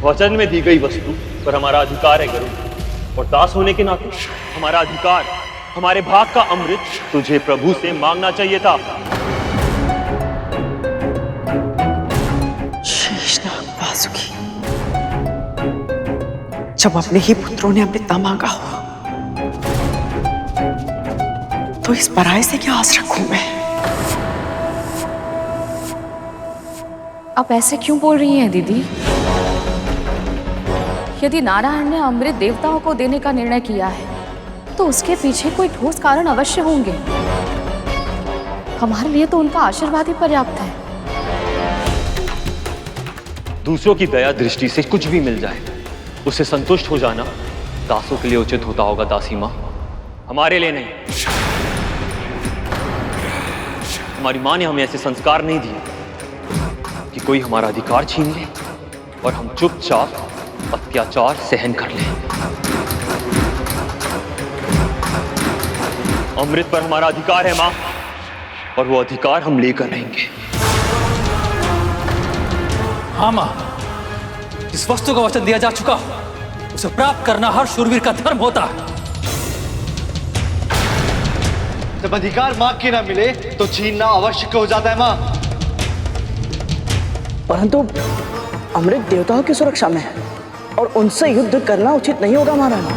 वचन में दी गई वस्तु पर हमारा अधिकार है गरुड़, और दास होने के नाते हमारा अधिकार, हमारे भाग का अमृत तुझे प्रभु से मांगना चाहिए था। शेषनाग वासुकी, जब अपने ही पुत्रों ने अमृत मांगा हो तो इस पराये से क्या आस रखूं मैं? आप ऐसे क्यों बोल रही हैं दीदी? यदि नारायण ने अमृत देवताओं को देने का निर्णय किया है तो उसके पीछे कोई ठोस कारण अवश्य होंगे। हमारे लिए तो उनका आशीर्वाद ही पर्याप्त है। दूसरों की दया दृष्टि से कुछ भी मिल जाए उससे संतुष्ट हो जाना दासों के लिए उचित होता होगा दासी माँ, हमारे लिए नहीं। हमारी माँ ने हमें ऐसे संस्कार नहीं दिए कि कोई हमारा अधिकार छीन ले और हम चुपचाप अत्याचार सहन कर लें। अमृत पर हमारा अधिकार है माँ, और वो अधिकार हम लेकर रहेंगे। हाँ माँ, जिस वस्तु का वचन दिया जा चुका उसे प्राप्त करना हर शूरवीर का धर्म होता है। जब अधिकार मां के ना मिले तो छीनना आवश्यक हो जाता है मां। परंतु अमृत देवताओं की सुरक्षा में है और उनसे युद्ध करना उचित नहीं होगा महारानी।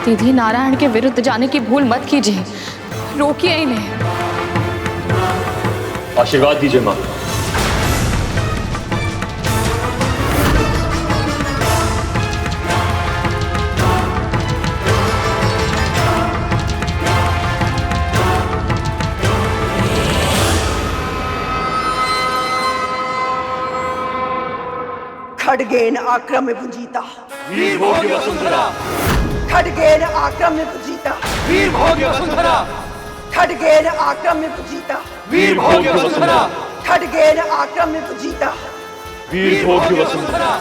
दीदी, नारायण के विरुद्ध जाने की भूल मत कीजिए, रोकिए इन्हें। आशीर्वाद दीजिए मां। खड्गेन आक्रम्य भुजिता वीर भोग्य वसुंधरा, खड्गेन आक्रम्य भुजिता वीर भोग्य वसुंधरा, खड्गेन आक्रम्य भुजिता वीर भोग्य वसुंधरा, खड्गेन आक्रम्य भुजिता वीर भोग्य वसुंधरा।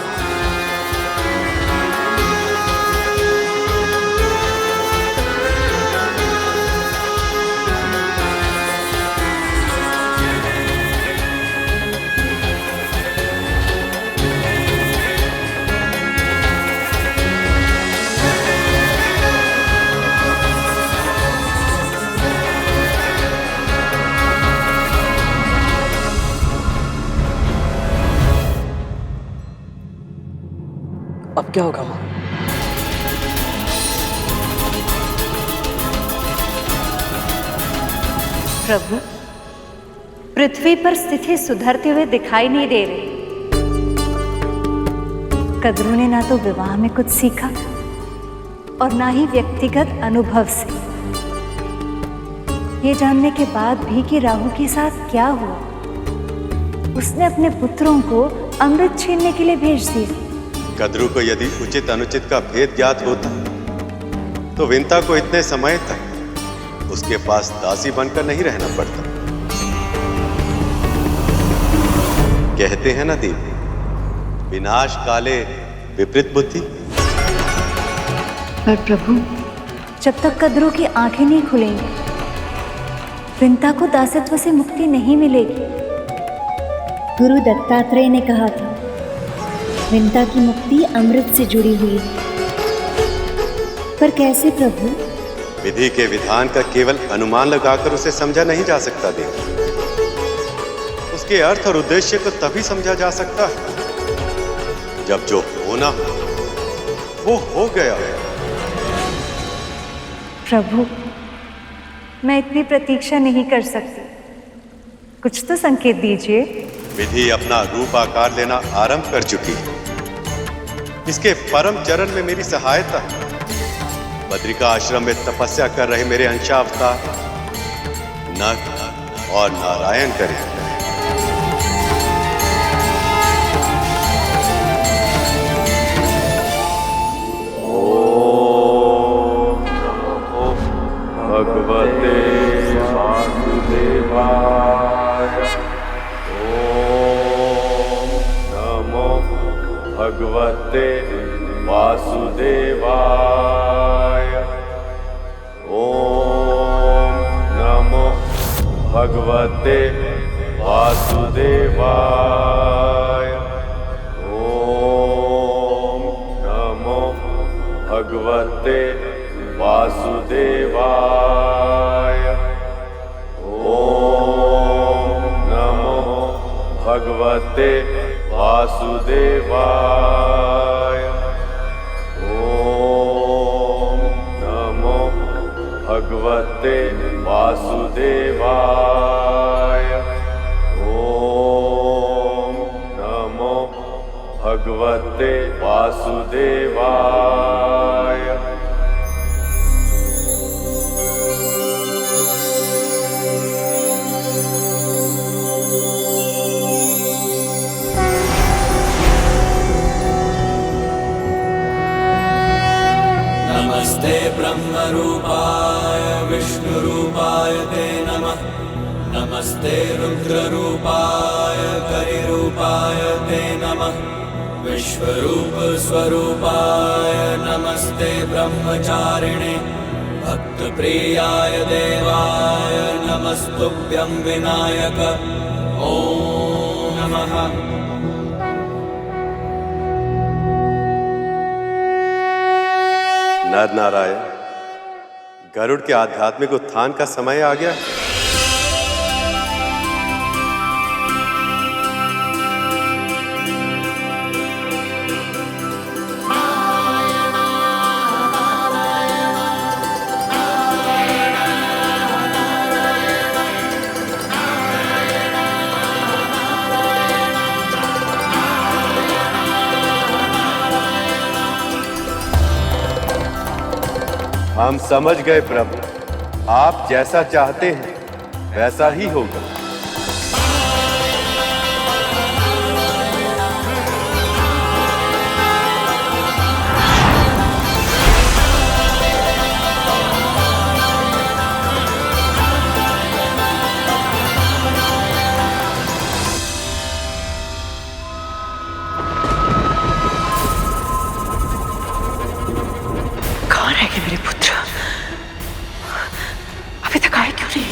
अब क्या होगा मां? प्रभु, पृथ्वी पर स्थिति सुधरते हुए दिखाई नहीं दे रही। कद्रू ने ना तो विवाह में कुछ सीखा और ना ही व्यक्तिगत अनुभव से। ये जानने के बाद भी कि राहु के साथ क्या हुआ, उसने अपने पुत्रों को अमृत छीनने के लिए भेज दिया। कद्रू को यदि उचित अनुचित का भेद ज्ञात होता तो विंता को इतने समय तक उसके पास दासी बनकर नहीं रहना पड़ता। कहते हैं ना देवी, विनाश काले विपरीत बुद्धि। पर प्रभु, जब तक कद्रू की आंखें नहीं खुलेंगी विंता को दासत्व से मुक्ति नहीं मिलेगी। गुरु दत्तात्रेय ने कहा था विंता की मुक्ति अमृत से जुड़ी हुई है। पर कैसे प्रभु? विधि के विधान का केवल अनुमान लगाकर उसे समझा नहीं जा सकता देवी। उसके अर्थ और उद्देश्य को तभी समझा जा सकता है जब जो होना वो हो गया है। प्रभु, मैं इतनी प्रतीक्षा नहीं कर सकती, कुछ तो संकेत दीजिए। विधि अपना रूप आकार लेना आरंभ कर चुकी है। इसके परम चरण में मेरी सहायता है। बद्रिका आश्रम में तपस्या कर रहे मेरे अंशावतार नग और नारायण करें। ओम नमो भगवते वासुदेवाय। भगवते वासुदेवाय। ओम नमो भगवते वासुदेवाय। वासुदेवाय। ओम नमो भगवते वासुदेवाय। ओम नमो भगवते वासुदेवाय। ओम नमो भगवते वासुदेवाय। ओम नमो भगवते वासुदेवाय। नमस्ते ब्रह्मरूपाय विष्णुरूपाय ते नमः। नमस्ते रुद्ररूपाय करिरूपाय ते नमः। विश्वरूप स्वरूपाय नमस्ते ब्रह्मचारिणे। भक्तप्रियाय देवाय नमस्तुभ्यं विनायक। ओम नमः। नर नारायण, गरुड़ के आध्यात्मिक उत्थान का समय आ गया। हम समझ गए प्रभु, आप जैसा चाहते हैं वैसा ही होगा। कहाँ रह गए मेरे पुत्र? अभी तक आए क्यों नहीं?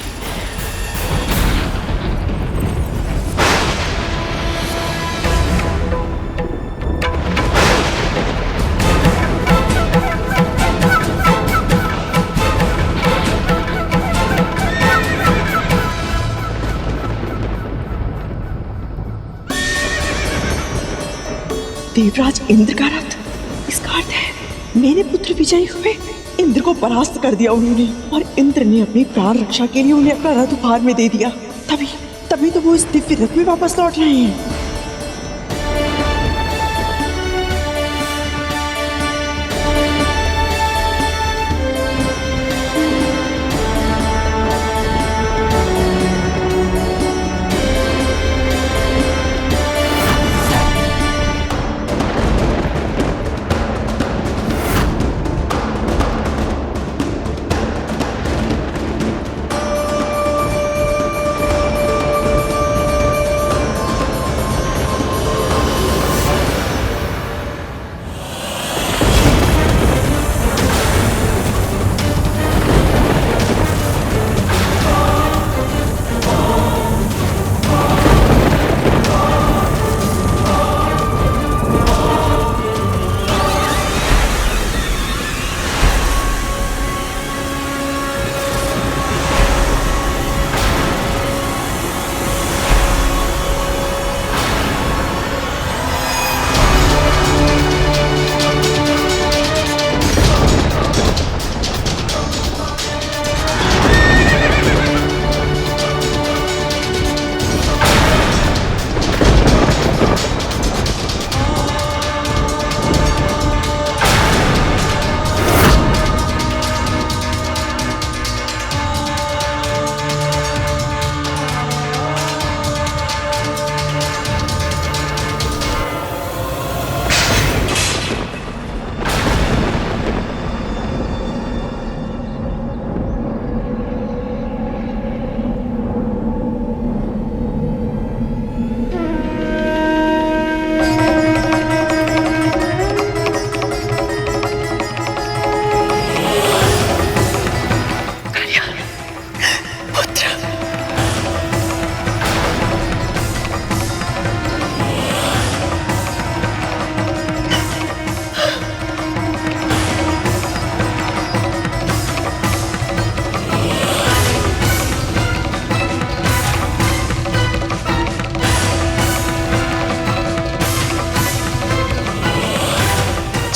देवराज इंद्र का रथ, इसका अर्थ है मेरे पुत्र विजयी हुए। इंद्र को परास्त कर दिया उन्होंने, और इंद्र ने अपनी प्राण रक्षा के लिए उन्हें अपना रथ उपहार में दे दिया। तभी तो वो इस दिव्य रथ में वापस लौट रहे हैं।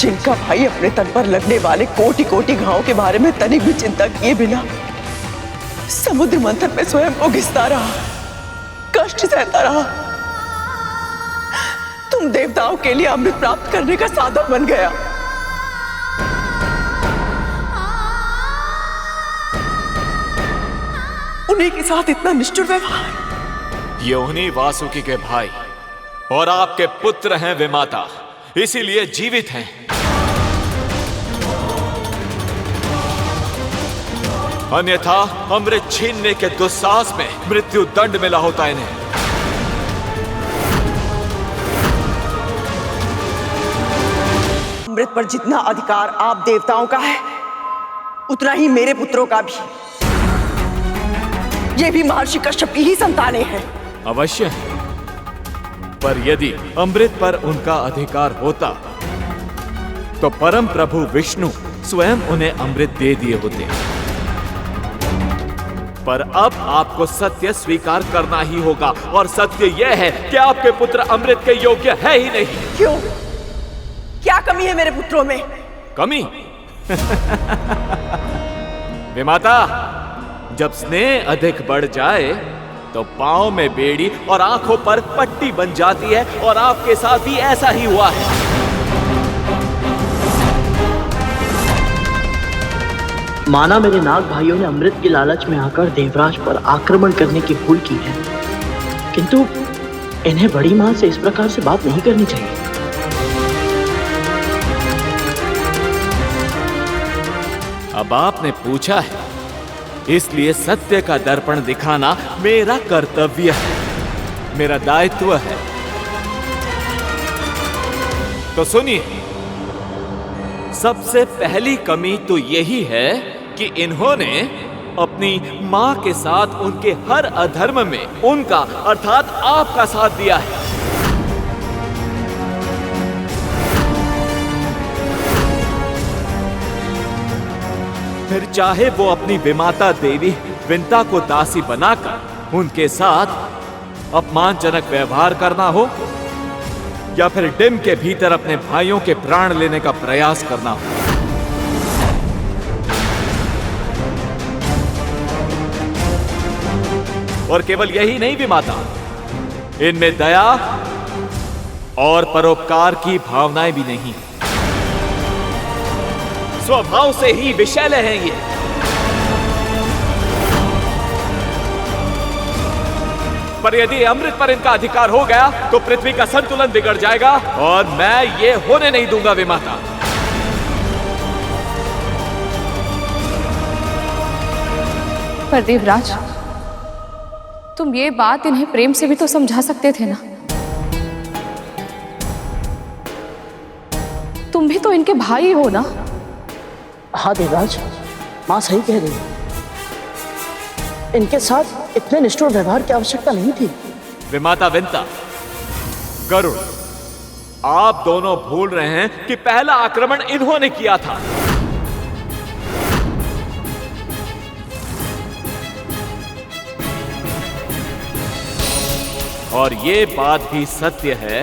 जिनका भाई अपने तन पर लगने वाले कोटि कोटि घावों के बारे में तनिक भी चिंता किए बिना समुद्र मंथन में स्वयं को घिसता रहा, कष्ट सहता रहा, तुम देवताओं के लिए अमृत प्राप्त करने का साधन बन गया। उन्हीं के साथ इतना निष्ठुर व्यवहार। ये उन्हीं वासुकी के भाई और आपके पुत्र हैं विमाता, इसीलिए जीवित हैं। अन्यथा अमृत छीनने के दुस्साहस में मृत्यु दंड मिला होता इन्हें। अमृत पर जितना अधिकार आप देवताओं का है, उतना ही मेरे पुत्रों का भी। ये भी महर्षि कश्यप की ही संतानें हैं। अवश्य है, पर यदि अमृत पर उनका अधिकार होता तो परम प्रभु विष्णु स्वयं उन्हें अमृत दे दिए होते। पर अब आपको सत्य स्वीकार करना ही होगा, और सत्य यह है कि आपके पुत्र अमृत के योग्य है ही नहीं। क्यों? क्या कमी है मेरे पुत्रों में? कमी? विमाता, जब स्नेह अधिक बढ़ जाए तो पांव में बेड़ी और आंखों पर पट्टी बन जाती है, और आपके साथ भी ऐसा ही हुआ है। माना मेरे नाग भाइयों ने अमृत की लालच में आकर देवराज पर आक्रमण करने की भूल की है, किंतु इन्हें बड़ी मां से इस प्रकार से बात नहीं करनी चाहिए। अब आपने पूछा है, इसलिए सत्य का दर्पण दिखाना मेरा कर्तव्य है, मेरा दायित्व है। तो सुनिए, सबसे पहली कमी तो यही है कि इन्होंने अपनी मां के साथ उनके हर अधर्म में उनका अर्थात आपका साथ दिया है। फिर चाहे वो अपनी विमाता देवी विंता को दासी बनाकर उनके साथ अपमानजनक व्यवहार करना हो, या फिर डिम के भीतर अपने भाइयों के प्राण लेने का प्रयास करना हो। और केवल यही नहीं विमाता, इनमें दया और परोपकार की भावनाएं भी नहीं। स्वभाव से ही विषैले हैं ये। पर यदि अमृत पर इनका अधिकार हो गया तो पृथ्वी का संतुलन बिगड़ जाएगा, और मैं ये होने नहीं दूंगा विमाता। पर देवराज, तुम ये बात इन्हें प्रेम से भी तो समझा सकते थे ना। तुम भी तो इनके भाई हो ना। हाँ देवराज, माँ सही कह रही है। इनके साथ इतने निष्ठुर व्यवहार की आवश्यकता नहीं थी। विमाता विंता, गरुड़, आप दोनों भूल रहे हैं कि पहला आक्रमण इन्होंने किया था। और ये बात भी सत्य है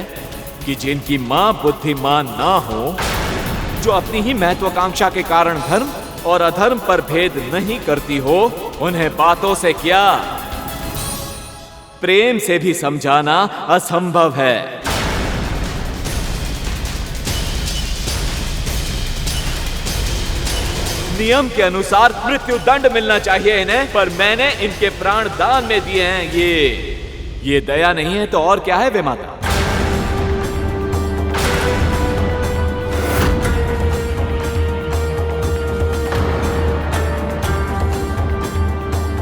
कि जिनकी मां बुद्धिमान ना हो, जो अपनी ही महत्वाकांक्षा के कारण धर्म और अधर्म पर भेद नहीं करती हो, उन्हें बातों से क्या प्रेम से भी समझाना असंभव है। नियम के अनुसार मृत्यु दंड मिलना चाहिए इन्हें, पर मैंने इनके प्राण दान में दिए हैं। ये दया नहीं है तो और क्या है विमाता?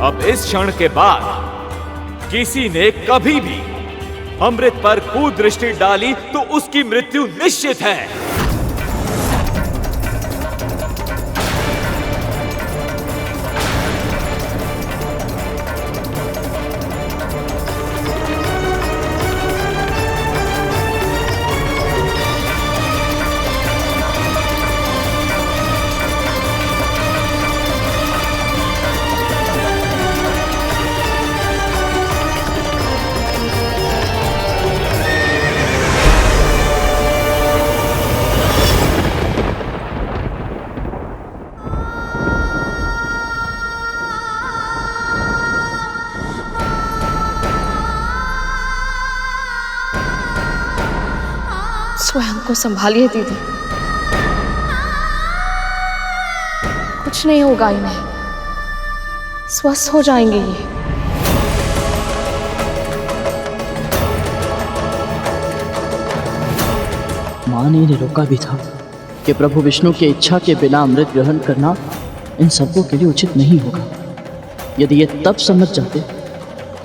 अब इस क्षण के बाद किसी ने कभी भी अमृत पर कुदृष्टि डाली तो उसकी मृत्यु निश्चित है। स्वयं को संभालिए दीदी, कुछ नहीं होगा इन्हें, स्वस्थ हो जाएंगे ये। माँ ने इन्हें रोका भी था कि प्रभु विष्णु की इच्छा के बिना अमृत ग्रहण करना इन सबों के लिए उचित नहीं होगा। यदि ये तब समझ जाते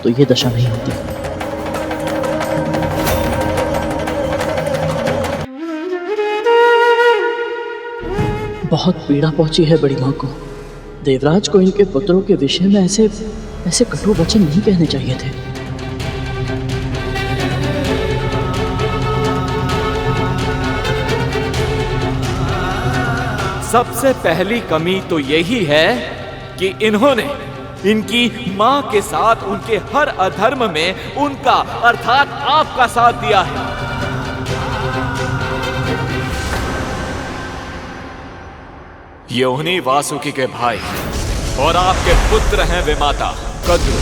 तो ये दशा नहीं होती। बहुत पीड़ा पहुंची है बड़ी माँ को। देवराज को इनके पुत्रों के विषय में ऐसे कटु वचन नहीं कहने चाहिए थे। सबसे पहली कमी तो यही है कि इन्होंने इनकी मां के साथ उनके हर अधर्म में उनका अर्थात आपका साथ दिया है। ये उन्हीं वासुकी के भाई और आपके पुत्र हैं विमाता कद्रु,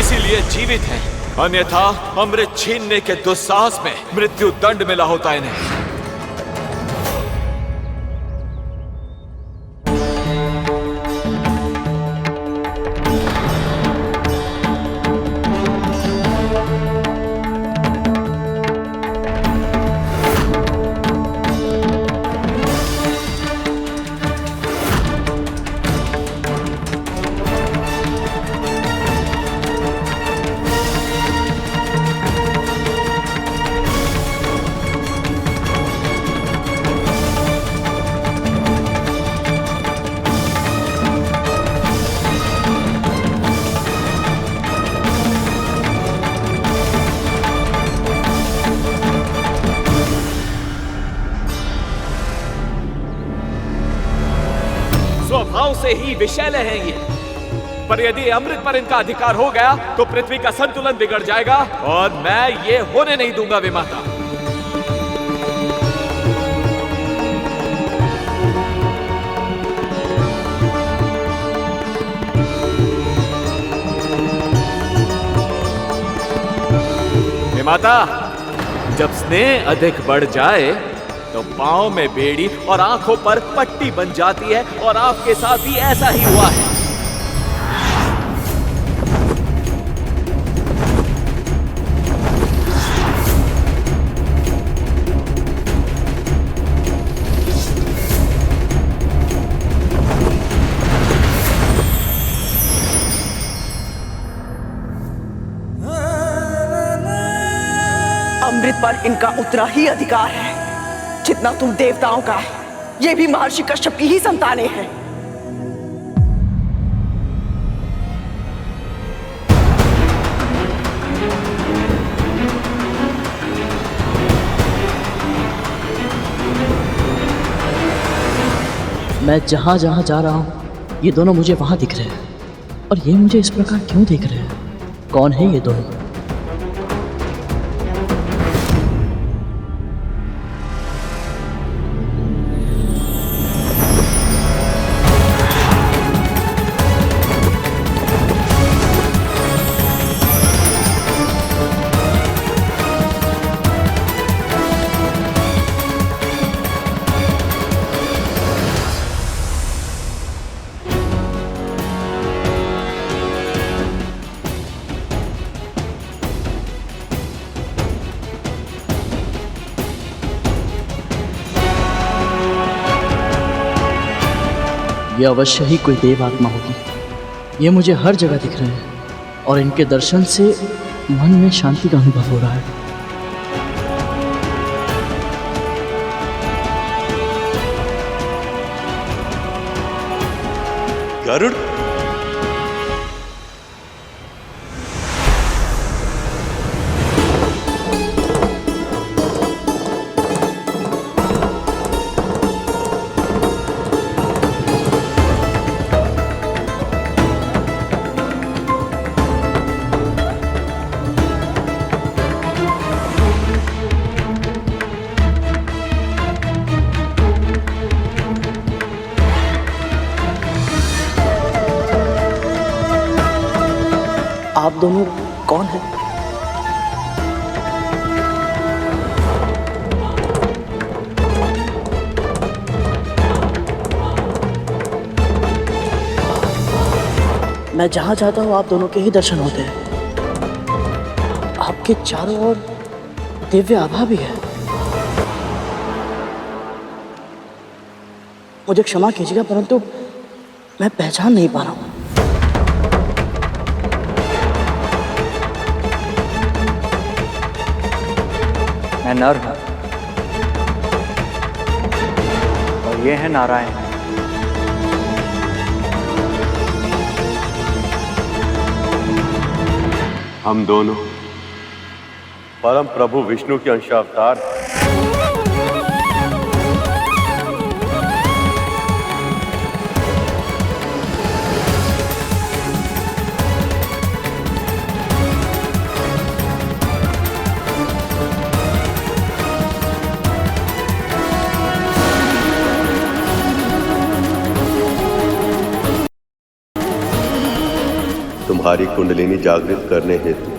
इसीलिए जीवित हैं, अन्यथा अमृत छीनने के दुस्साहस में मृत्यु दंड मिला होता इन्हें। स्वभाव से ही विषैले हैं ये, पर यदि अमृत पर इनका अधिकार हो गया तो पृथ्वी का संतुलन बिगड़ जाएगा और मैं ये होने नहीं दूंगा विमाता। विमाता, जब स्नेह अधिक बढ़ जाए तो पांव में बेड़ी और आंखों पर पट्टी बन जाती है और आपके साथ भी ऐसा ही हुआ है। अमृत पर इनका उतना ही अधिकार है जितना तुम देवताओं का है। ये भी महर्षि कश्यप की ही संतानें हैं। मैं जहां जहां जा रहा हूं ये दोनों मुझे वहां दिख रहे हैं, और ये मुझे इस प्रकार क्यों देख रहे हैं? कौन है ये दोनों? ये अवश्य ही कोई देव आत्मा होगी। ये मुझे हर जगह दिख रहे हैं और इनके दर्शन से मन में शांति का अनुभव हो रहा है। गरुड़, आप दोनों कौन हैं? मैं जहाँ जाता हूँ आप दोनों के ही दर्शन होते हैं। आपके चारों ओर दिव्य आभा भी है। मुझे क्षमा कीजिएगा परंतु मैं पहचान नहीं पा रहा हूँ। मैं नर हूं और ये है नारायण। हम दोनों परम प्रभु विष्णु के अंशावतार हैं। तुम्हारी कुंडलिनी जागृत करने हेतु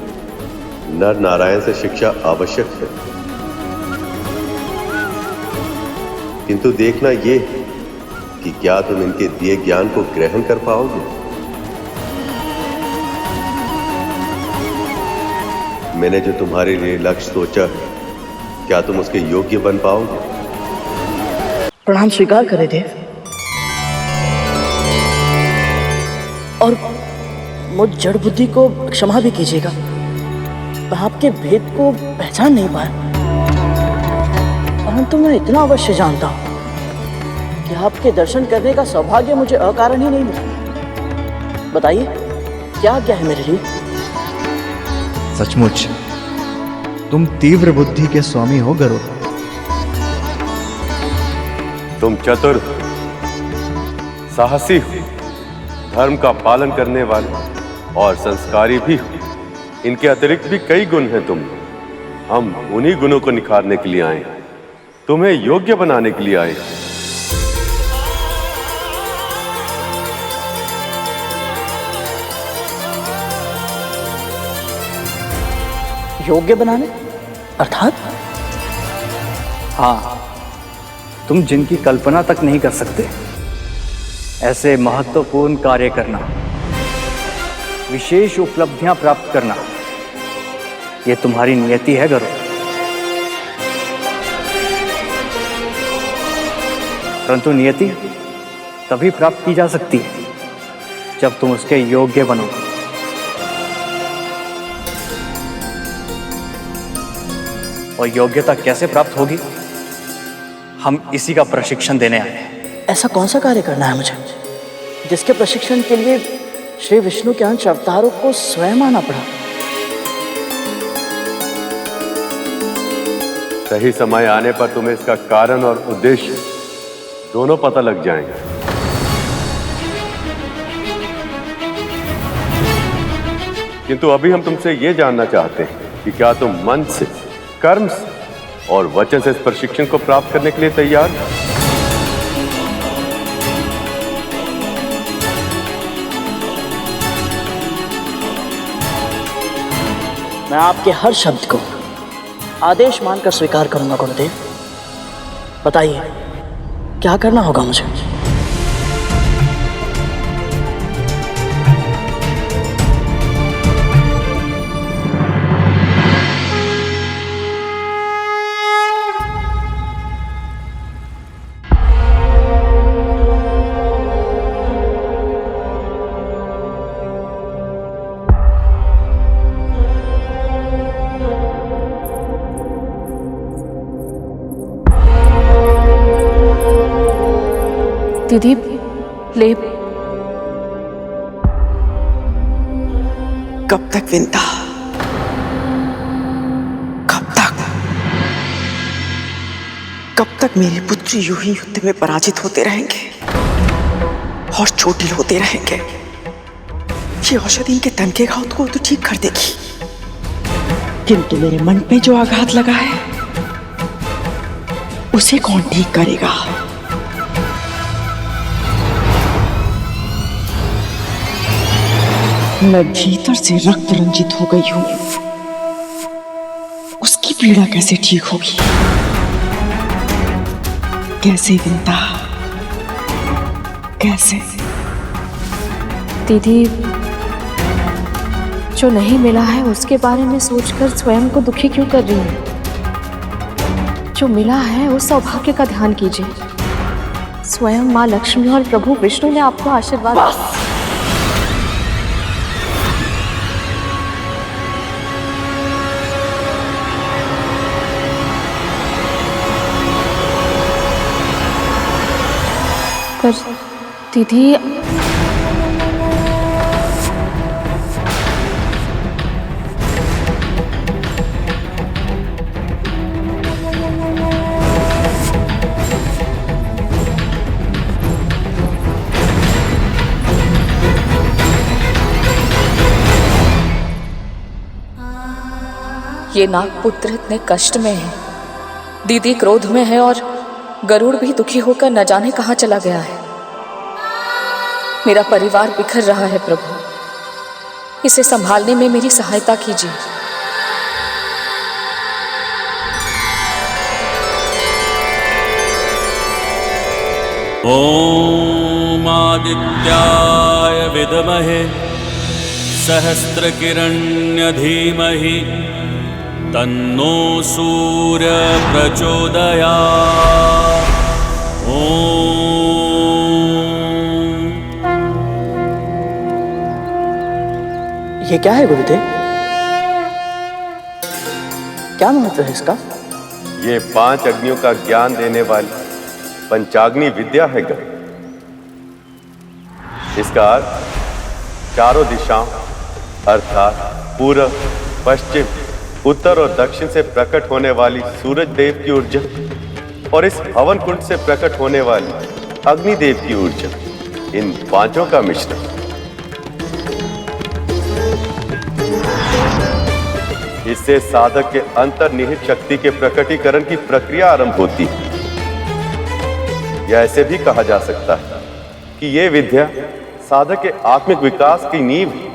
नर नारायण से शिक्षा आवश्यक है, किंतु देखना ये है कि क्या तुम इनके दिए ज्ञान को ग्रहण कर पाओगे। मैंने जो तुम्हारे लिए लक्ष्य सोचा है, क्या तुम उसके योग्य बन पाओगे? प्रणाम स्वीकार करें देव। और मुझ जड़ बुद्धि को क्षमा भी कीजिएगा, मैं आपके भेद को पहचान नहीं पाया। परंतु मैं इतना अवश्य जानता हूं कि आपके दर्शन करने का सौभाग्य मुझे अकारण ही नहीं मिला। बताइए क्या क्या है मेरे लिए? सचमुच तुम तीव्र बुद्धि के स्वामी हो गरुड़। तुम चतुर, साहसी हो, धर्म का पालन करने वाले और संस्कारी भी हो। इनके अतिरिक्त भी कई गुण हैं तुम। हम उन्हीं गुणों को निखारने के लिए आए हैं, तुम्हें योग्य बनाने के लिए आए हैं। योग्य बनाने अर्थात? हाँ, तुम जिनकी कल्पना तक नहीं कर सकते ऐसे महत्वपूर्ण कार्य करना, विशेष उपलब्धियां प्राप्त करना, यह तुम्हारी नियति है गरुड़। परंतु नियति तभी प्राप्त की जा सकती है जब तुम उसके योग्य बनो। और योग्यता कैसे प्राप्त होगी, हम इसी का प्रशिक्षण देने आए हैं। ऐसा कौन सा कार्य करना है मुझे जिसके प्रशिक्षण के लिए श्री विष्णु के अंश अवतारों को स्वयं आना पड़ा? सही समय आने पर तुम्हें इसका कारण और उद्देश्य दोनों पता लग जाएंगे। किंतु अभी हम तुमसे ये जानना चाहते हैं कि क्या तुम मन से, कर्म से और वचन से इस प्रशिक्षण को प्राप्त करने के लिए तैयार हो? मैं आपके हर शब्द को आदेश मानकर स्वीकार करूंगा गुरुदेव। बताइए क्या करना होगा मुझे? दीदी ले। कब तक विंता? कब तक? कब तक मेरे पुत्र यूं ही युद्ध में पराजित होते रहेंगे और चोटिल होते रहेंगे? ये औषधि इनके तन के घाव को तो ठीक कर देगी, किंतु मेरे मन पे जो आघात लगा है उसे कौन ठीक करेगा? मैं भीतर से रक्त रंजित हो गई हूं, उसकी पीड़ा कैसे ठीक होगी? कैसे विंता, कैसे? दीदी जो नहीं मिला है उसके बारे में सोचकर स्वयं को दुखी क्यों कर रही हूँ? जो मिला है उस सौभाग्य का ध्यान कीजिए। स्वयं माँ लक्ष्मी और प्रभु विष्णु ने आपको आशीर्वाद। पर दीदी, ये नागपुत्र इतने कष्ट में है, दीदी क्रोध में है और गरुड़ भी दुखी होकर न जाने कहां चला गया है। मेरा परिवार बिखर रहा है प्रभु, इसे संभालने में मेरी सहायता कीजिए। ॐ आदित्याय विद्महे सहस्रकिरण्य धीमहि तन्नो सूर्य प्रचोदयात्। ये क्या है गुरुदेव? क्या महत्व है इसका? ये 5 अग्नियों का ज्ञान देने वाली पंचाग्नि विद्या है गण। इसका अर्थ चारों दिशाओं अर्थात पूर्व, पश्चिम, उत्तर और दक्षिण से प्रकट होने वाली सूरज देव की ऊर्जा और इस हवन कुंड से प्रकट होने वाली अग्निदेव की ऊर्जा, इन 5 का मिश्रण। इससे साधक के अंतर्निहित शक्ति के प्रकटीकरण की प्रक्रिया आरंभ होती है। यह ऐसे भी कहा जा सकता है कि यह विद्या साधक के आत्मिक विकास की नींव है।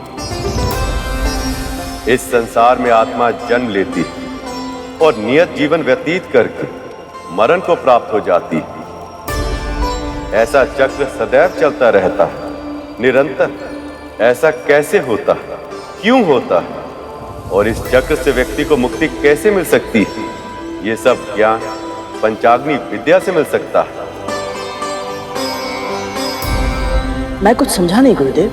इस संसार में आत्मा जन्म लेती है और नियत जीवन व्यतीत करके मरण को प्राप्त हो जाती है। ऐसा चक्र सदैव चलता रहता है, निरंतर। ऐसा कैसे होता है, क्यों होता है और इस चक्र से व्यक्ति को मुक्ति कैसे मिल सकती है, ये सब ज्ञान पंचाग्नि विद्या से मिल सकता है। मैं कुछ समझा नहीं गुरुदेव।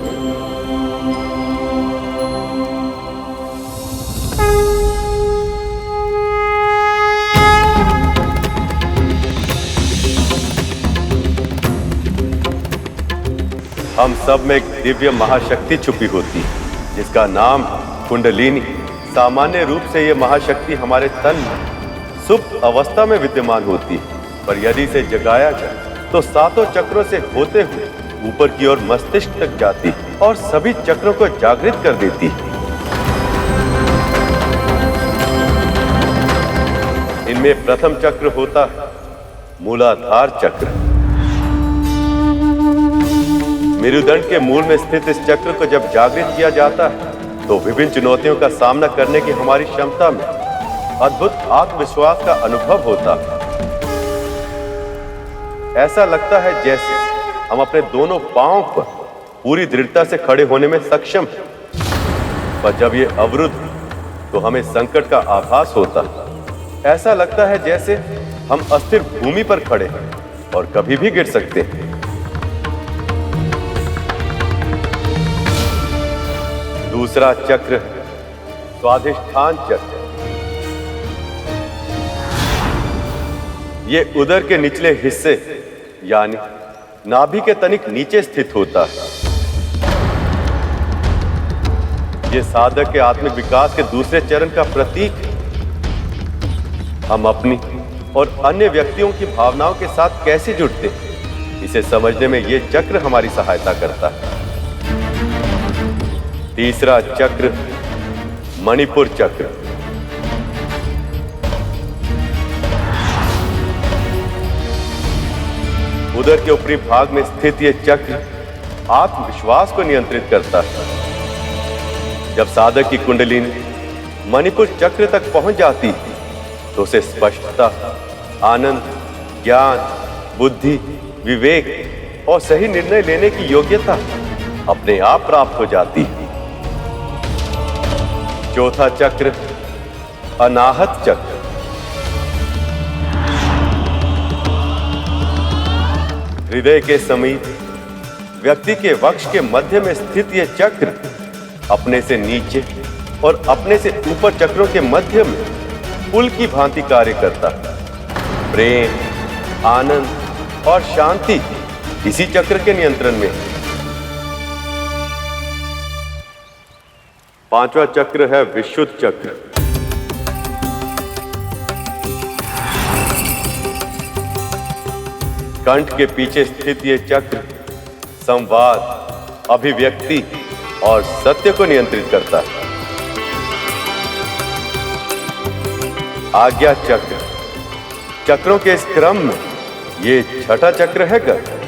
हम सब में एक दिव्य महाशक्ति छुपी होती है जिसका नाम कुंडलिनी। सामान्य रूप से यह महाशक्ति हमारे तन में सुप्त अवस्था में विद्यमान होती है, पर यदि इसे जगाया जाए तो 7 चक्रों से होते हुए ऊपर की ओर मस्तिष्क तक जाती है और सभी चक्रों को जागृत कर देती है। इनमें प्रथम चक्र होता है मूलाधार चक्र। मेरुदंड के मूल में स्थित इस चक्र को जब जागृत किया जाता है तो विभिन्न चुनौतियों का सामना करने की हमारी क्षमता में अद्भुत आत्मविश्वास का अनुभव होता है। ऐसा लगता है जैसे हम अपने दोनों पांवों पर पूरी दृढ़ता से खड़े होने में सक्षम हैं। पर जब ये अवरुद्ध तो हमें संकट का आभास होता है। ऐसा लगता है जैसे हम अस्थिर भूमि पर खड़े हैं और कभी भी गिर सकते हैं। दूसरा चक्र स्वाधिष्ठान चक्र। ये उदर के निचले हिस्से यानी नाभि के तनिक नीचे स्थित होता है। ये साधक के आत्मिक विकास के दूसरे चरण का प्रतीक है। हम अपनी और अन्य व्यक्तियों की भावनाओं के साथ कैसे जुड़ते हैं, इसे समझने में ये चक्र हमारी सहायता करता है। तीसरा चक्र मणिपुर चक्र। उदर के ऊपरी भाग में स्थित यह चक्र आत्मविश्वास को नियंत्रित करता है। जब साधक की कुंडलिनी मणिपुर चक्र तक पहुंच जाती है तो उसे स्पष्टता, आनंद, ज्ञान, बुद्धि, विवेक और सही निर्णय लेने की योग्यता अपने आप प्राप्त हो जाती है। चौथा चक्र अनाहत चक्र। हृदय के समीप व्यक्ति के वक्ष के मध्य में स्थित यह चक्र अपने से नीचे और अपने से ऊपर चक्रों के मध्य में पुल की भांति कार्य करता है। प्रेम, आनंद और शांति इसी चक्र के नियंत्रण में है। पांचवा चक्र है विशुद्ध चक्र। कंठ के पीछे स्थित यह चक्र संवाद, अभिव्यक्ति और सत्य को नियंत्रित करता है। आज्ञा चक्र, चक्रों के इस क्रम में ये छठा चक्र है गर्भ।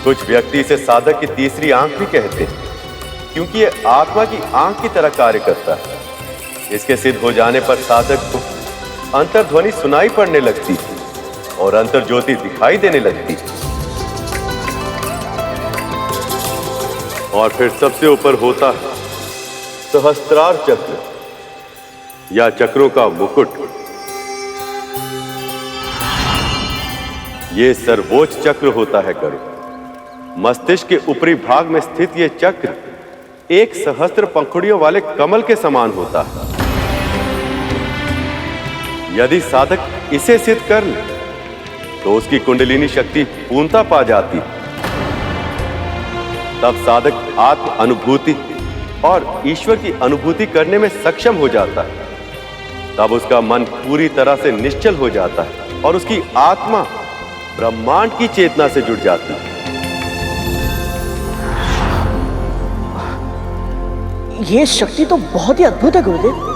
कुछ व्यक्ति इसे साधक की तीसरी आंख भी कहते हैं, क्योंकि ये आत्मा की आंख की तरह कार्य करता है। इसके सिद्ध हो जाने पर साधक को अंतर्ध्वनि सुनाई पड़ने लगती और अंतर ज्योति दिखाई देने लगती। और फिर सबसे ऊपर होता है सहस्त्रार चक्र या चक्रों का मुकुट। यह सर्वोच्च चक्र होता है गरुड़। मस्तिष्क के ऊपरी भाग में स्थित यह चक्र एक सहस्त्र पंखुड़ियों वाले कमल के समान होता है। यदि साधक इसे सिद्ध कर ले तो उसकी कुंडलिनी शक्ति पूर्णता पा जाती है। तब साधक आत्म अनुभूति और ईश्वर की अनुभूति करने में सक्षम हो जाता है। तब उसका मन पूरी तरह से निश्चल हो जाता है और उसकी आत्मा ब्रह्मांड की चेतना से जुड़ जाती है। ये शक्ति तो बहुत ही अद्भुत है गुरुदेव।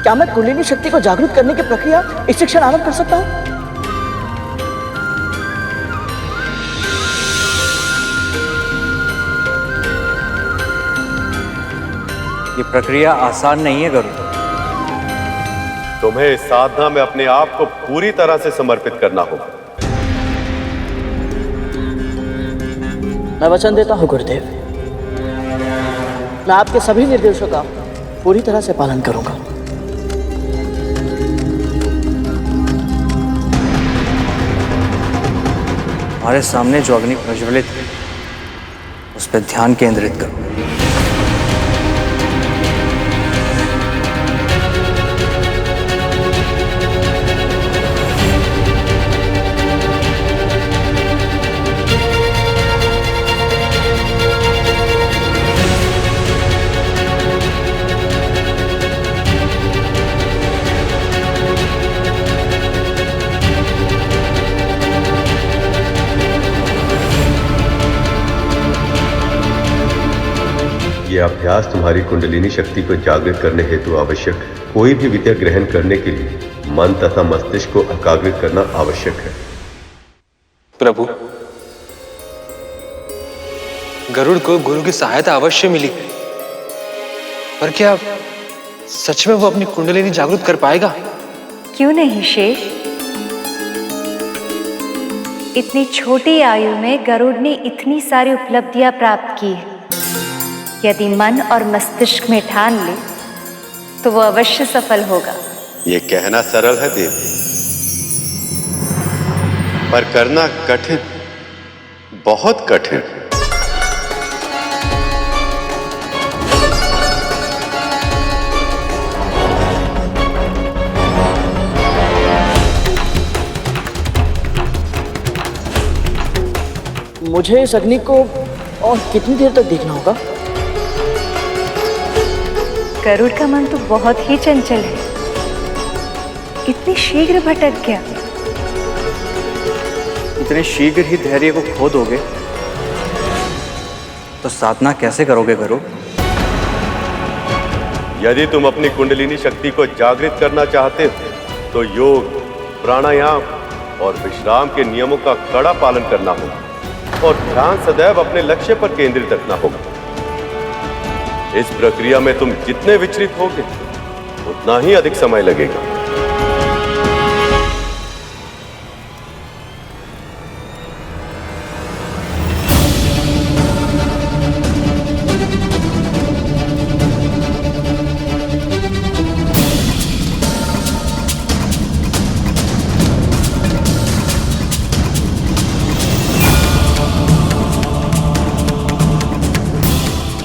क्या मैं कुंडलिनी शक्ति को जागृत करने की प्रक्रिया इस क्षण आरंभ कर सकता हूं? ये प्रक्रिया आसान नहीं है गरुड़। तुम्हें इस साधना में अपने आप को पूरी तरह से समर्पित करना होगा। मैं वचन देता हूं गुरुदेव, मैं आपके सभी निर्देशों का पूरी तरह से पालन करूंगा। हमारे सामने जो अग्नि प्रज्वलित है उस पर ध्यान केंद्रित करो। यह अभ्यास तुम्हारी कुंडलिनी शक्ति को जागृत करने हेतु आवश्यक है। कोई भी विद्या ग्रहण करने के लिए मन तथा मस्तिष्क को एकाग्रित करना आवश्यक है। प्रभु, गरुड़ को गुरु की सहायता अवश्य मिली, पर क्या सच में वो अपनी कुंडलिनी जागृत कर पाएगा? क्यों नहीं शेष। इतनी छोटी आयु में गरुड़ ने इतनी सारी उपलब्धियां प्राप्त की है। यदि मन और मस्तिष्क में ठान ले तो वो अवश्य सफल होगा। ये कहना सरल है देव, पर करना कठिन, बहुत कठिन। मुझे इस अग्नि को और कितनी देर तक देखना होगा? गरुड़ का मन तो बहुत ही चंचल है, इतनी शीघ्र भटक गया। इतने शीघ्र ही धैर्य को खो दोगे तो साधना कैसे करोगे गरुड़? यदि तुम अपनी कुंडलिनी शक्ति को जागृत करना चाहते हो तो योग, प्राणायाम और विश्राम के नियमों का कड़ा पालन करना होगा और ध्यान सदैव अपने लक्ष्य पर केंद्रित रखना होगा। इस प्रक्रिया में तुम जितने विचलित होगे उतना ही अधिक समय लगेगा।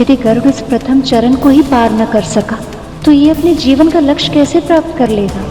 यदि गरुड़ इस प्रथम चरण को ही पार न कर सका तो ये अपने जीवन का लक्ष्य कैसे प्राप्त कर लेगा?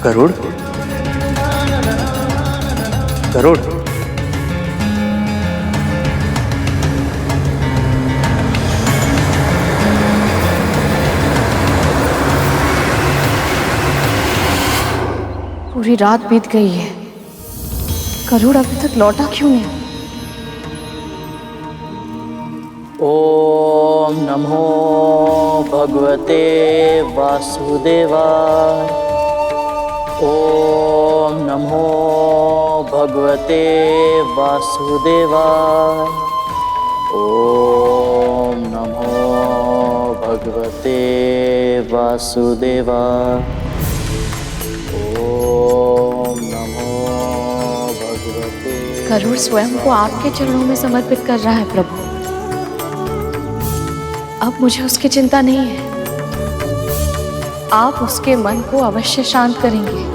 गरुड़, गरुड़, पूरी रात बीत गई है, गरुड़ अभी तक लौटा क्यों नहीं? ओम नमो भगवते वासुदेवाय। ओम नमो भगवते वासुदेवाय। ओम नमो भगवते वासुदेवाय। ओम नमो भगवते। गरुड़ स्वयं को आपके चरणों में समर्पित कर रहा है प्रभु। अब मुझे उसकी चिंता नहीं है, आप उसके मन को अवश्य शांत करेंगे।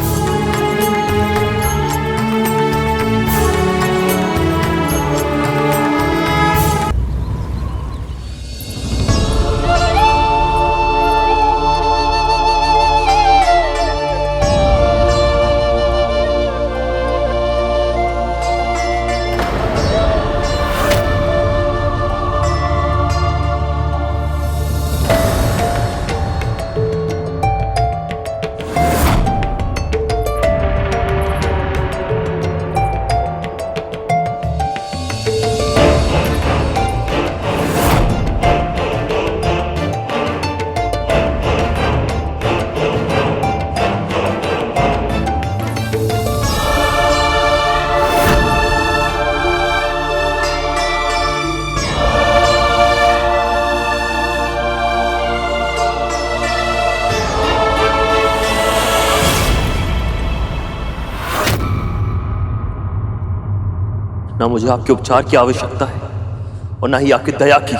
ना मुझे आपके उपचार की आवश्यकता है और ना ही आपकी दया की।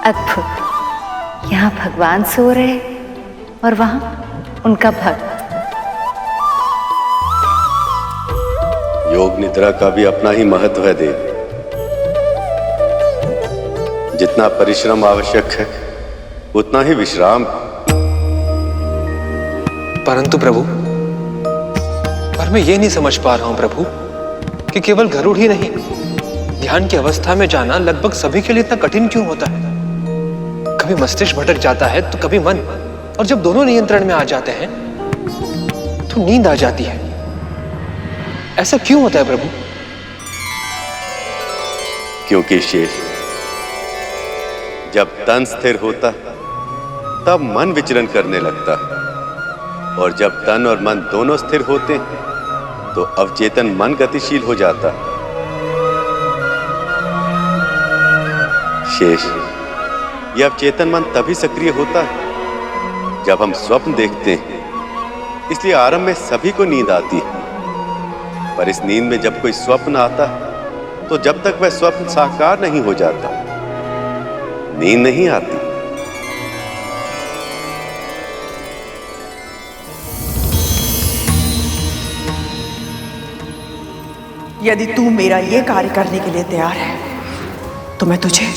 अद्भुत, यहाँ भगवान सो रहे और वहां उनका भक्त। योग निद्रा का भी अपना ही महत्व है देव। जितना परिश्रम आवश्यक है उतना ही विश्राम। परंतु प्रभु, पर मैं ये नहीं समझ पा रहा हूं प्रभु कि केवल गरुड़ ही नहीं, ध्यान की अवस्था में जाना लगभग सभी के लिए इतना कठिन क्यों होता है? कभी मस्तिष्क भटक जाता है तो कभी मन, और जब दोनों नियंत्रण में आ जाते हैं तो नींद आ जाती है। ऐसा क्यों होता है प्रभु? क्योंकि शेष, जब तन स्थिर होता तब मन विचरण करने लगता, और जब तन और मन दोनों स्थिर होते तो अवचेतन मन गतिशील हो जाता। शेष, यह अवचेतन मन तभी सक्रिय होता है जब हम स्वप्न देखते हैं, इसलिए आरंभ में सभी को नींद आती है, पर इस नींद में जब कोई स्वप्न आता है तो जब तक वह स्वप्न साकार नहीं हो जाता, नींद नहीं आती। यदि तू मेरा ये कार्य करने के लिए तैयार है तो मैं तुझे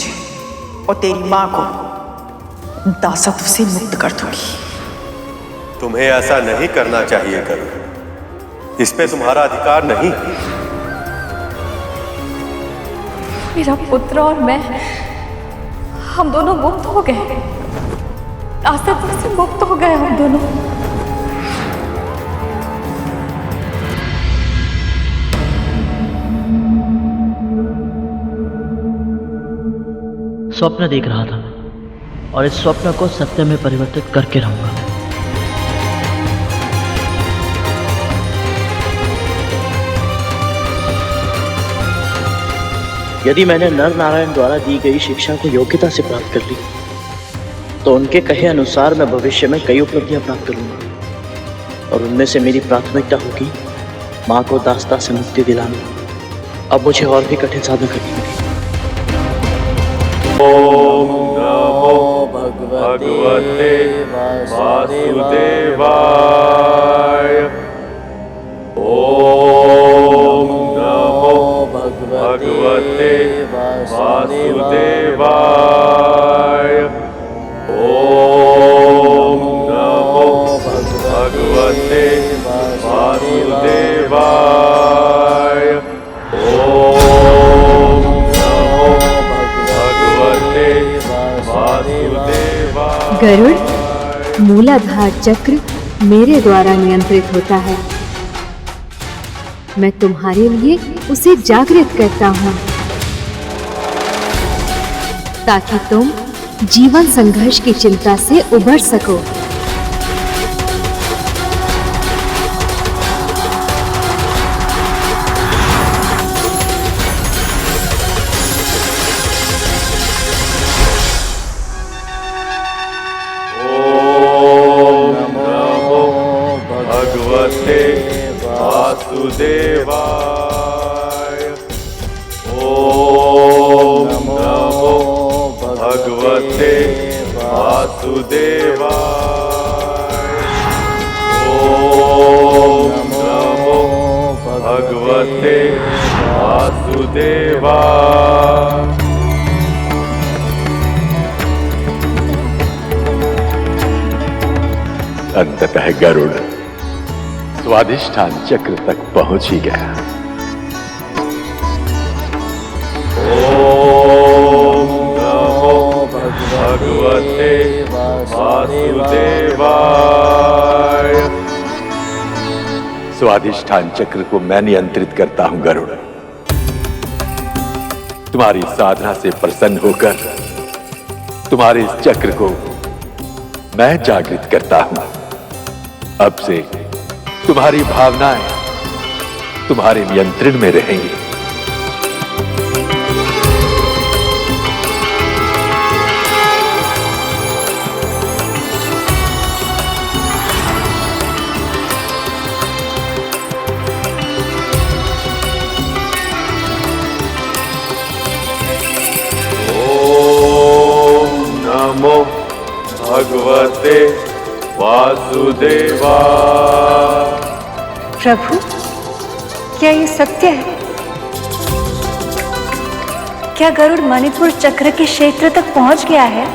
और तेरी मां को दासत्व से मुक्त कर दूंगी। तुम्हें ऐसा नहीं करना चाहिए गरुड़, इस पे तुम्हारा अधिकार नहीं। मेरा पुत्र और मैं, हम दोनों मुक्त हो गए, दासत्व से मुक्त हो गए हम दोनों। स्वप्न देख रहा था और इस स्वप्न को सत्य में परिवर्तित करके रहूंगा। यदि मैंने नर नारायण द्वारा दी गई शिक्षा को योग्यता से प्राप्त कर ली तो उनके कहे अनुसार मैं भविष्य में कई उपलब्धियां प्राप्त करूंगा, और उनमें से मेरी प्राथमिकता होगी मां को दासता से मुक्ति दिलाना। अब मुझे और भी कठिन साधना करनी होगी। ओम नमो भगवते वासुदेवाय। ओम नमो भगवते वासुदेवाय। ओम नमो भगवते वासुदेवाय। ओम नमो भगवते वासुदेवाय। गरुड़, मूलाधार चक्र मेरे द्वारा नियंत्रित होता है। मैं तुम्हारे लिए उसे जागृत करता हूँ ताकि तुम जीवन संघर्ष की चिंता से उबर सको। वासुदेवाय। ओम नमो भगवते वासुदेवाय। ओम नमो भगवते वासुदेवाय। अंततः गरुड़ स्वाधिष्ठान चक्र तक पहुंच ही गया। ओम नमो भगवते वासुदेवाय। स्वाधिष्ठान चक्र को मैं नियंत्रित करता हूं गरुड़। तुम्हारी साधना से प्रसन्न होकर तुम्हारे इस चक्र को मैं जागृत करता हूं। अब से तुम्हारी भावनाएं तुम्हारे नियंत्रण में रहेंगी। ओम नमो भगवते वासुदेवाय। प्रभु, क्या ये सत्य है? क्या गरुड़ मणिपुर चक्र के क्षेत्र तक पहुंच गया है?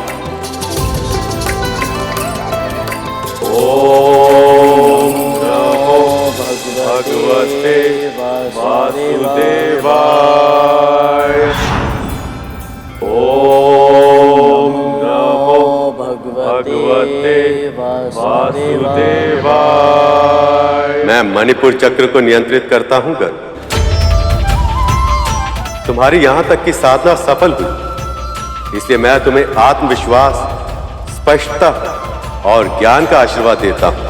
ओम नमो भगवते वासुदेवाय। ओम नमो भगवते वासुदेवाय। मैं मणिपुर चक्र को नियंत्रित करता हूं गरुड़। तुम्हारी यहां तक की साधना सफल हुई, इसलिए मैं तुम्हें आत्मविश्वास, स्पष्टता और ज्ञान का आशीर्वाद देता हूं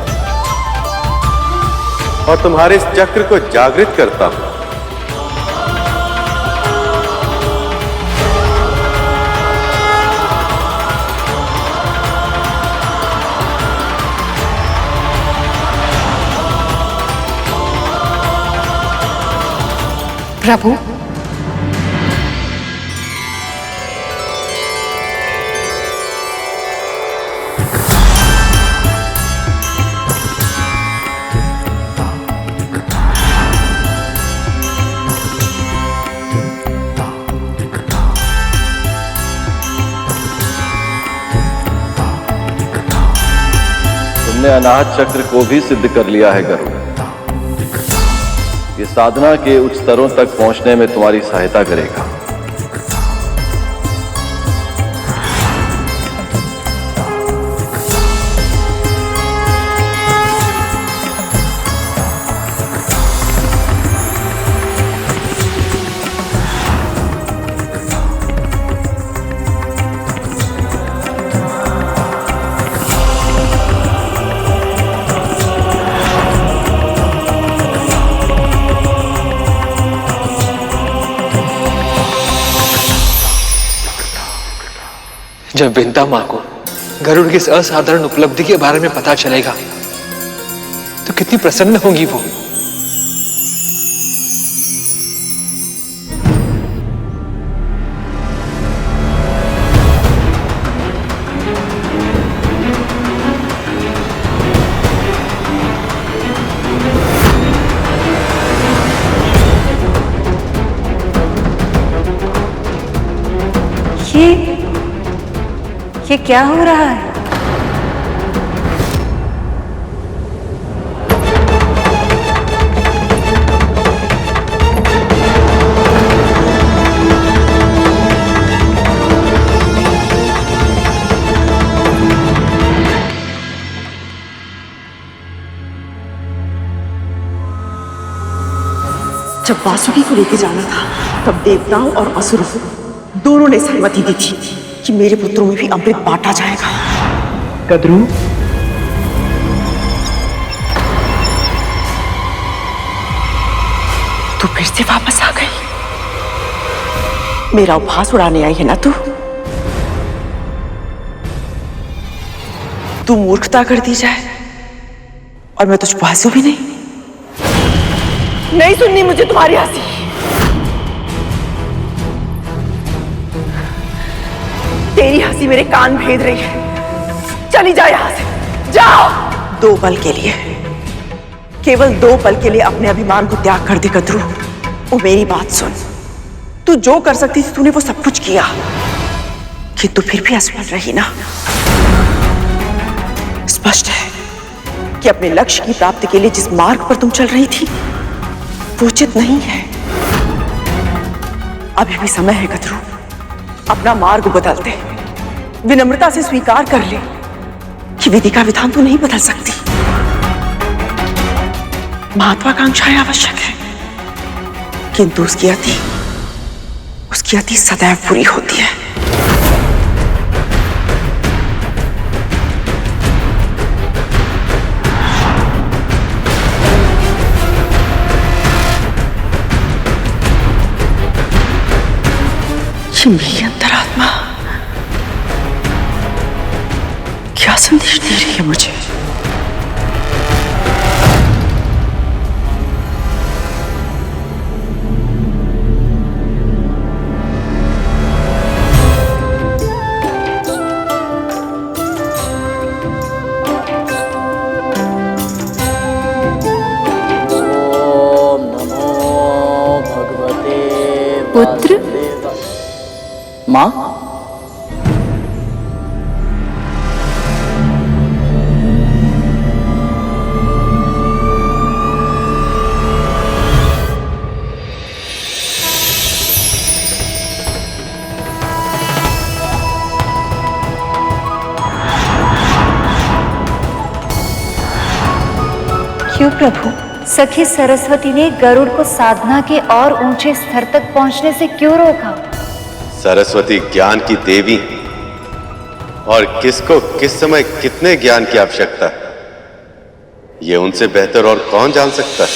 और तुम्हारे इस चक्र को जागृत करता हूं। प्रभु, तुमने अनाहत चक्र को भी सिद्ध कर लिया है गरुड़। ये साधना के उच्च स्तरों तक पहुंचने में तुम्हारी सहायता करेगा। जब विंता मां को गरुड़ की इस असाधारण उपलब्धि के बारे में पता चलेगा तो कितनी प्रसन्न होंगी वो। ये क्या हो रहा है? जब वासुकी को लेके जाना था तब देवताओं और असुरों दोनों ने सहमति दी थी कि मेरे पुत्रों में भी अमृत बांटा जाएगा। कद्रू, तू फिर से वापस आ गई। मेरा उपहास उड़ाने आई है ना तू मूर्खता कर दी जाए और मैं तुझको हंसू भी नहीं सुननी मुझे तुम्हारी हंसी। तेरी हंसी मेरे कान भेद रही है। चली जा यहां से, जाओ। 2 पल के लिए, केवल 2 पल के लिए अपने अभिमान को त्याग कर दे कद्रू। वो मेरी बात सुन, तू जो कर सकती थी तूने वो सब कुछ किया, किंतु फिर भी असफल रही ना। स्पष्ट है कि अपने लक्ष्य की प्राप्ति के लिए जिस मार्ग पर तुम चल रही थी वो उचित नहीं है। अभी भी समय है कद्रू, अपना मार्ग बदल दे। विनम्रता से स्वीकार कर ले कि विधि का विधान तू नहीं बदल सकती। महत्वाकांक्षाएं आवश्यक है, किंतु उसकी अति सदैव बुरी होती है। मेरी अंतरात्मा क्या संदेश दे रही है मुझे? ओम नमो भगवते पुत्र, माँ, क्यों प्रभु? सखी सरस्वती ने गरुड़ को साधना के और ऊंचे स्तर तक पहुंचने से क्यों रोका? सरस्वती ज्ञान की देवी और किसको किस समय कितने ज्ञान की आवश्यकता है, ये उनसे बेहतर और कौन जान सकता है।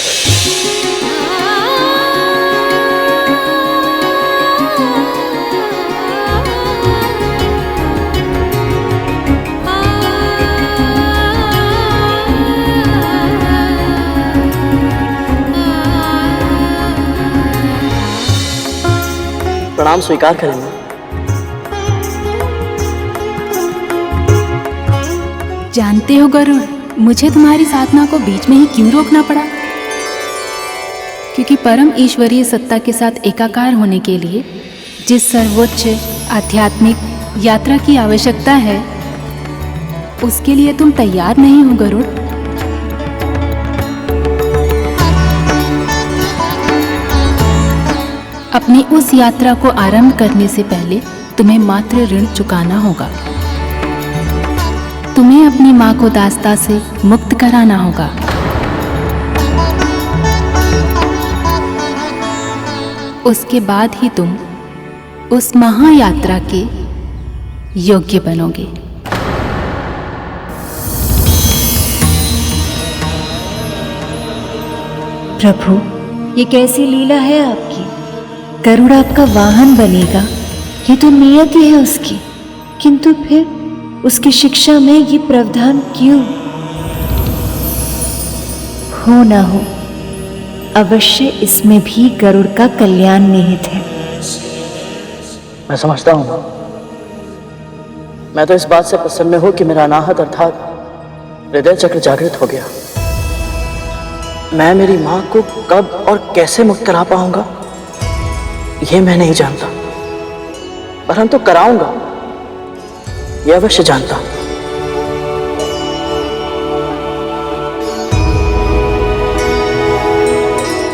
प्रणाम स्वीकार करें मां। जानते हो गरुड़, मुझे तुम्हारी साधना को बीच में ही क्यों रोकना पड़ा? क्योंकि परम ईश्वरीय सत्ता के साथ एकाकार होने के लिए जिस सर्वोच्च आध्यात्मिक यात्रा की आवश्यकता है, उसके लिए तुम तैयार नहीं हो गरुड़। अपनी उस यात्रा को आरंभ करने से पहले तुम्हें मात्र ऋण चुकाना होगा। तुम्हें अपनी माँ को दास्ता से मुक्त कराना होगा। उसके बाद ही तुम उस महायात्रा के योग्य बनोगे। प्रभु, ये कैसी लीला है आपकी? गरुड़ आपका वाहन बनेगा, ये तो नियत ही है उसकी, किंतु फिर उसकी शिक्षा में ये प्रावधान क्यों? हो ना हो, अवश्य इसमें भी गरुड़ का कल्याण निहित है। मैं समझता हूं मां। मैं तो इस बात से प्रसन्न हूं कि मेरा अनाहत अर्थात हृदय चक्र जागृत हो गया। मैं मेरी मां को कब और कैसे मुक्त करा पाऊंगा यह मैं नहीं जानता, परंतु कराऊंगा यह अवश्य जानता हूं।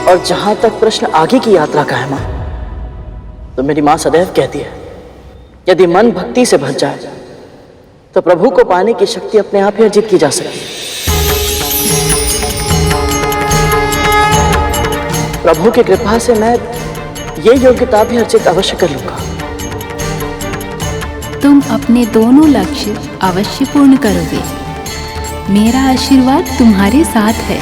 और जहां तक प्रश्न आगे की यात्रा का है मां, तो मेरी मां सदैव कहती है, यदि मन भक्ति से भर जाए तो प्रभु को पाने की शक्ति अपने आप ही अर्जित की जा सकती है। प्रभु की कृपा से मैं ये योग्यता भी अर्जित अवश्य कर लूंगा। तुम अपने दोनों लक्ष्य अवश्य पूर्ण करोगे। मेरा आशीर्वाद तुम्हारे साथ है।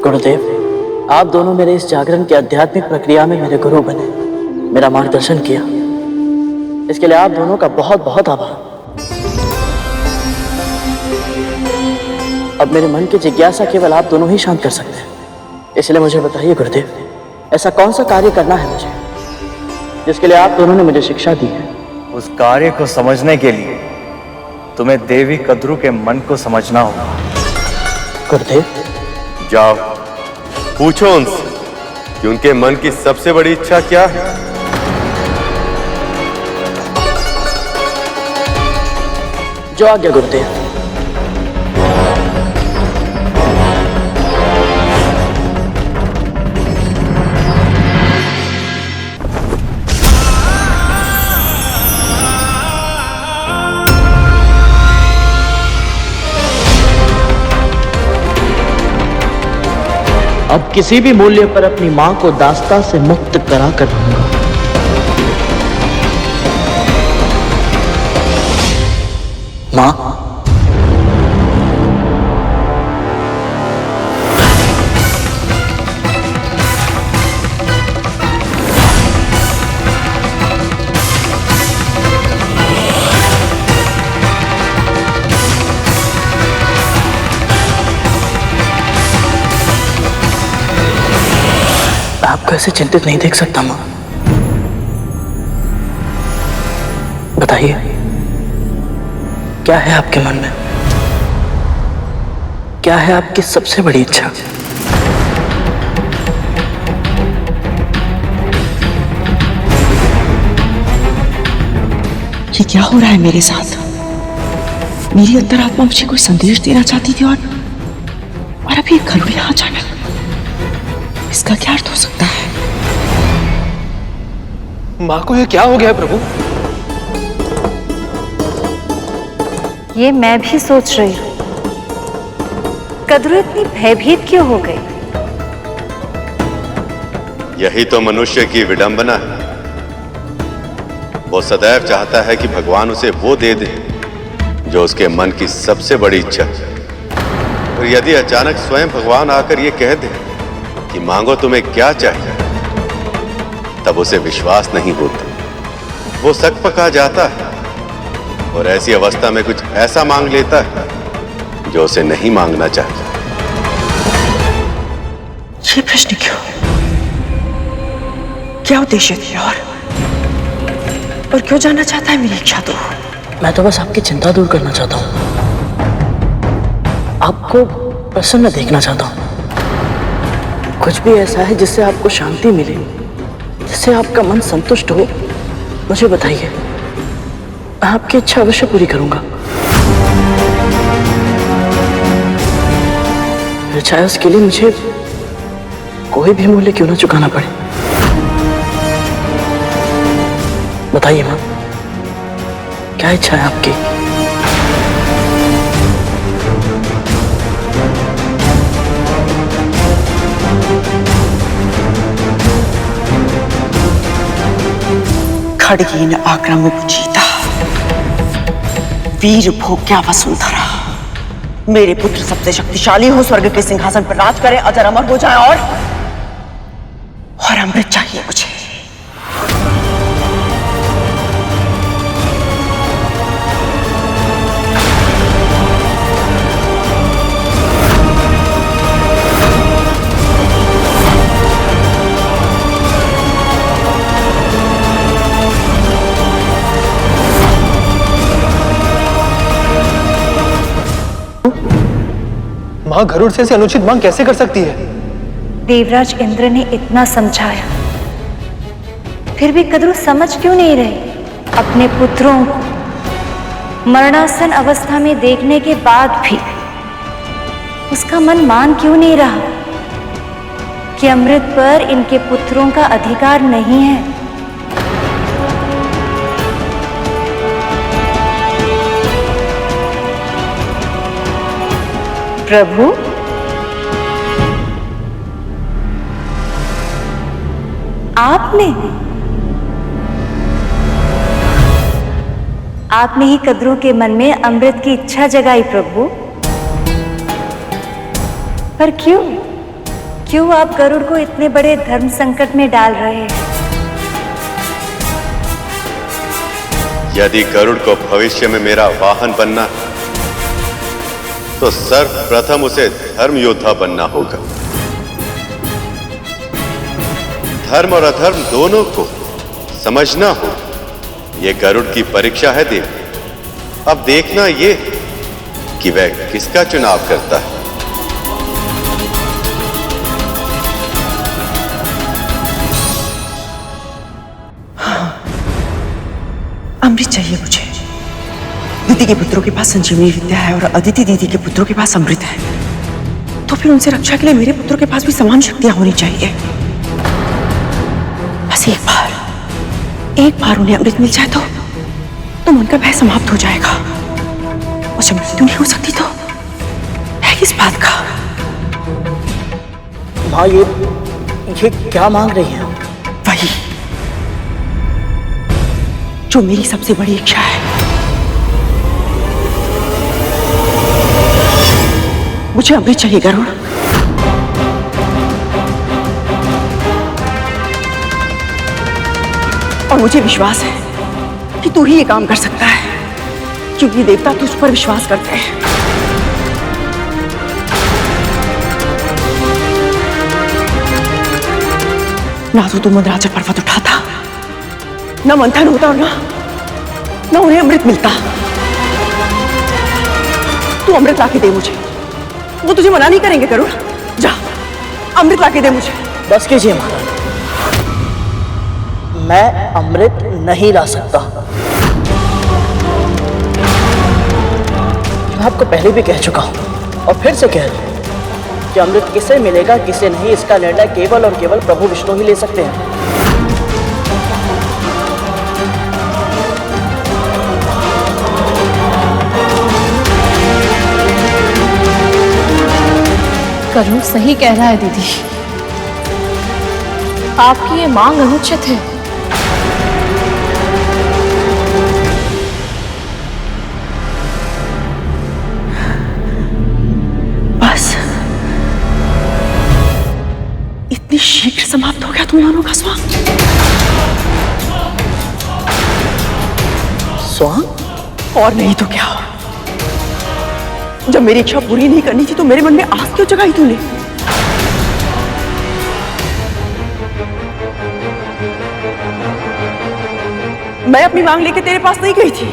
गुरुदेव, आप दोनों मेरे इस जागरण की आध्यात्मिक प्रक्रिया में मेरे गुरु बने, मेरा मार्गदर्शन किया, इसके लिए आप दोनों का बहुत बहुत आभार। अब मेरे मन की जिज्ञासा केवल आप दोनों ही शांत कर सकते हैं, इसलिए मुझे बताइए गुरुदेव, ऐसा कौन सा कार्य करना है मुझे जिसके लिए आप दोनों ने मुझे शिक्षा दी है? उस कार्य को समझने के लिए तुम्हें देवी कद्रू के मन को समझना होगा। गुरुदेव, जाओ पूछो उनसे कि उनके मन की सबसे बड़ी इच्छा क्या है। जो आज्ञा गुरुदेव। अब किसी भी मूल्य पर अपनी मां को दास्ता से मुक्त करा कर रहूंगा। मां, आपको ऐसे चिंतित नहीं देख सकता मां। बताइए, क्या है आपके मन में? क्या है आपकी सबसे बड़ी इच्छा? ये क्या हो रहा है मेरे साथ? मेरी अंतरात्मा मुझे कोई संदेश देना चाहती थी और अभी गरुड़ यहां जाना, इसका क्या अर्थ हो सकता है? मां को ये क्या हो गया है प्रभु? ये मैं भी सोच रही हूं, कद्रू इतनी भयभीत क्यों हो गई? यही तो मनुष्य की विडंबना है। वो सदैव चाहता है कि भगवान उसे वो दे दे जो उसके मन की सबसे बड़ी इच्छा है। और यदि अचानक स्वयं भगवान आकर ये कह दे कि मांगो तुम्हें क्या चाहिए, तब उसे विश्वास नहीं होता, वो सक पका जाता है और ऐसी अवस्था में कुछ ऐसा मांग लेता है जो उसे नहीं मांगना चाहिए। ये प्रश्न क्यों? क्या उद्देश्य थे और क्यों जानना चाहता है मेरी इच्छा? तो मैं तो बस आपकी चिंता दूर करना चाहता हूँ, आपको प्रसन्न देखना चाहता हूँ। कुछ भी ऐसा है जिससे आपको शांति मिले, जिससे आपका मन संतुष्ट हो, मुझे बताइए, मैं आपकी इच्छा अवश्य पूरी करूंगा। फिर चाहे उसके लिए मुझे कोई भी मूल्य क्यों ना चुकाना पड़े। बताइए मां, क्या इच्छा है आपकी? खड़गीन आक्रम जीता, वीर भोग्या वसुंधरा। मेरे पुत्र सबसे शक्तिशाली हो, स्वर्ग के सिंहासन पर राज करे, अजर अमर हो जाए और अमृत चाहिए मुझे। मां गरुड़ से ऐसी अनुचित मांग कैसे कर सकती है? देवराज इंद्र ने इतना समझाया, फिर भी कद्रु समझ क्यों नहीं रहे? अपने पुत्रों को मरणासन अवस्था में देखने के बाद भी उसका मन मान क्यों नहीं रहा कि अमृत पर इनके पुत्रों का अधिकार नहीं है? प्रभु, आपने ही कद्रू के मन में अमृत की इच्छा जगाई प्रभु। पर क्यों आप गरुड़ को इतने बड़े धर्म संकट में डाल रहे हैं? यदि गरुड़ को भविष्य में मेरा वाहन बनना है तो सर्वप्रथम उसे धर्म योद्धा बनना होगा। धर्म और अधर्म दोनों को समझना हो, यह गरुड़ की परीक्षा है देव। अब देखना ये कि वह किसका चुनाव करता है। अमृत चाहिए मुझे। दीदी के पुत्रों के पास संजीवनी विद्या है और अदिति दीदी के पुत्रों के पास अमृत है, तो फिर उनसे रक्षा के लिए मेरे पुत्रों के पास भी समान शक्तियां होनी चाहिए। बस एक बार उन्हें अमृत मिल जाए तो उनका भय समाप्त हो जाएगा। मुझे मृत्यु नहीं हो सकती तो है किस बात का? माँ, ये क्या मांग रही हैं? वही जो मेरी सबसे बड़ी इच्छा है। मुझे अमृत चाहिए गरुड़। और मुझे विश्वास है कि तू ही ये काम कर सकता है, क्योंकि देवता तुझ पर विश्वास करते हैं। ना तो तू मंदराचल पर्वत उठाता, ना मंथन होता और ना उन्हें अमृत मिलता। तू अमृत लाके दे मुझे, वो तुझे मना नहीं करेंगे गरुड़। जा अमृत लाके दे मुझे। बस कीजिए महाराज, मैं अमृत नहीं ला सकता। मैं आपको पहले भी कह चुका हूं और फिर से कह रहा हूं कि अमृत किसे मिलेगा किसे नहीं, इसका निर्णय केवल और केवल प्रभु विष्णु ही ले सकते हैं। गरुड़ सही कह रहा है दीदी, आपकी ये मांग अनुचित है। बस इतनी शीघ्र समाप्त हो गया तुम दोनों का स्वांग? स्वांग? और नहीं तो क्या, जब मेरी इच्छा पूरी नहीं करनी थी तो मेरे मन में आस क्यों जगाई तूने? मैं अपनी मांग लेके तेरे पास नहीं गई थी,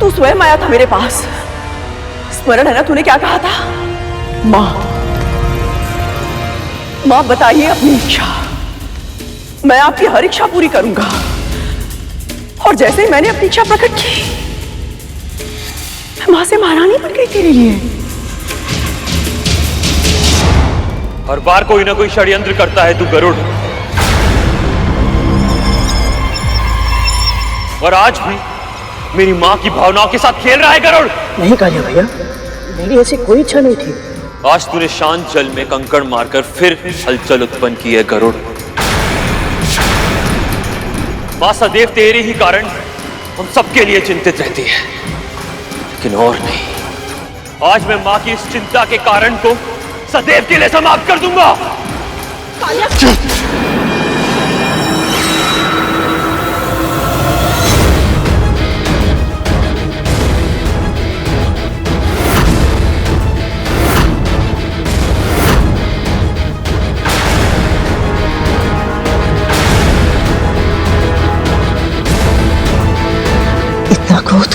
तू स्वयं आया था मेरे पास। स्मरण है ना तूने क्या कहा था? मां, मां बताइए अपनी इच्छा, मैं आपकी हर इच्छा पूरी करूंगा। और जैसे ही मैंने अपनी इच्छा प्रकट की, मैं मां से महारानी बन गई तेरे लिए। हर बार कोई ना कोई षड्यंत्र करता है तू गरुड़, और आज भी मेरी मां की भावनाओं के साथ खेल रहा है गरुड़। नहीं कालिया भैया, मेरी ऐसी कोई इच्छा नहीं थी। आज तूने शांत जल में कंकड़ मारकर फिर हलचल उत्पन्न की है गरुड़। मां सदैव तेरे ही कारण हम सबके लिए चिंतित रहती है, लेकिन और नहीं। आज मैं मां की इस चिंता के कारण को सदैव के लिए समाप्त कर दूंगा। इतना क्रोध,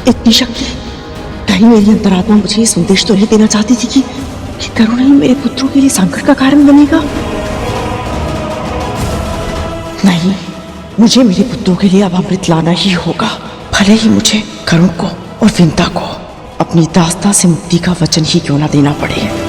इतनी शक्ति, कहीं मेरी अंतरात्मा मुझे ये संदेश तो नहीं देना चाहती थी कि गरुड़ ही मेरे पुत्रों के लिए संकट का कारण बनेगा? नहीं, मुझे मेरे पुत्रों के लिए अब अमृत लाना ही होगा, भले ही मुझे गरुड़ को और विंता को अपनी दास्ता से मुक्ति का वचन ही क्यों ना देना पड़े।